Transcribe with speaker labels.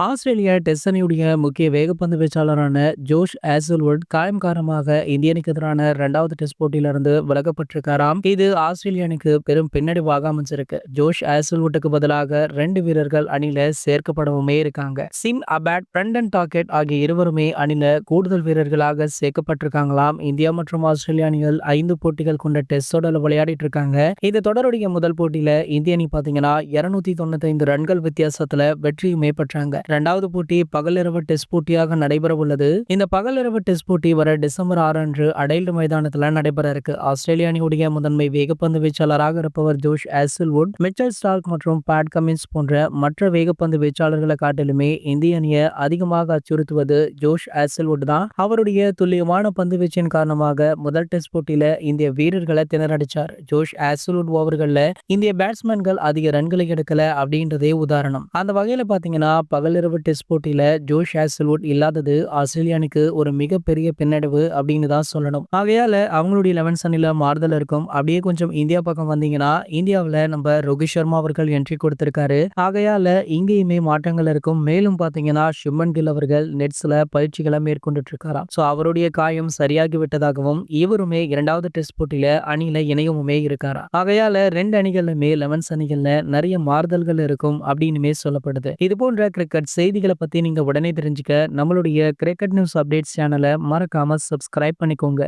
Speaker 1: Australia test அணியுடைய முக்கிய வேகப்பந்து வீச்சாளரான ஜோஷ் Hazlewood காயம் காரணமாக இந்திய அணிக்கு எதிரான 2வது டெஸ்ட் போட்டியிலிருந்து விலகப்பட்டிருக்காராம். இது ஆஸ்திரேலிய அணிக்கு பெரும் பின்னடைவாக அமைஞ்சிருக்கு. ஜோஷ் ஹேசல்வுட்டுக்கு பதிலாக 2 வீரர்கள் அணியில சேர்க்கப்படவுமே இருக்காங்க. சிம் அபாட், பிரண்டன் டாக்கெட் ஆகிய இருவருமே அணியில கூடுதல் வீரர்களாக சேர்க்கப்பட்டிருக்காங்களாம். இந்தியா மற்றும் ஆஸ்திரேலிய அணிகள் 5 போட்டிகள் கொண்ட டெஸ்ட் தொடரில் விளையாடிட்டு இருக்காங்க. இந்த தொடருடைய முதல் போட்டியில இந்திய அணி பாத்தீங்கன்னா 295 ரன்கள் வித்தியாசத்துல வெற்றியுமே பெற்றாங்க. 2வது போட்டி பகலிரவு டெஸ்ட் போட்டியாக நடைபெற உள்ளது. இந்த பகலிரவு டெஸ்ட் போட்டி வர டிசம்பர் 6 அன்று அடைல்டு மைதானத்துல நடைபெற இருக்கு. ஆஸ்திரேலிய அணியுடைய முதன்மை வேகப்பந்து வீச்சாளராக இருப்பவர் ஜோஷ் ஹேசல்வுட், மிச்சல் ஸ்டார்க் மற்றும் பேட் கமின்ஸ் போன்ற மற்ற வேகப்பந்து வீச்சாளர்களை காட்டிலுமே இந்திய அணியை அதிகமாக அச்சுறுத்துவது ஜோஷ் ஹேசல்வுட் தான். அவருடைய துல்லியமான பந்து வீச்சின் காரணமாக முதல் டெஸ்ட் போட்டியில இந்திய வீரர்களை திணறடிச்சார். ஜோஷ் ஹேசல்வுட் ஓவர்கள்ல இந்திய பேட்ஸ்மேன்கள் அதிக ரன்களை எடுக்கல அப்படின்றதே உதாரணம். அந்த வகையில பாத்தீங்கன்னா பகலிரவு டெஸ்ட் போட்டியில ஜோஷ் ஹேசல்வுட் இல்லாதது ஆஸ்திரேலிய அணிக்கு ஒரு மிகப்பெரிய பின்னடைவு அப்படின்னு தான் சொல்லணும். ஆகையால அவங்களுடைய 11 அணில மாறுதல் இருக்கும். அப்படியே கொஞ்சம் இந்தியா பக்கம் வந்தீங்கன்னா இந்தியாவில் நம்ம ரோஹித் சர்மா அவர்கள் என்ட்ரி கொடுத்திருக்காரு. ஆகையால இங்கேயுமே மாற்றங்கள் இருக்கும். மேலும் பாத்தீங்கன்னா சுப்மன் கில் அவர்கள் நெட்ஸ்ல பயிற்சிகளை மேற்கொண்டுட்டு இருக்காராம். சோ அவருடைய காயம் சரியாகி விட்டதாகவும் இவருமே 2வது டெஸ்ட் போட்டியில அணியில இணையவுமே இருக்காரா. ஆகையால 2 அணிகளுமே 11 அணிகள்ல நிறைய மாறுதல்கள் இருக்கும் அப்படின்னுமே சொல்லப்படுது. இது போன்ற கிரிக்கெட் செய்திகளை பத்தி நீங்க உடனே தெரிஞ்சுக்க நம்மளுடைய கிரிக்கெட் நியூஸ் அப்டேட்ஸ் சேனலை மறக்காம சப்ஸ்கிரைப் பண்ணிக்கோங்க.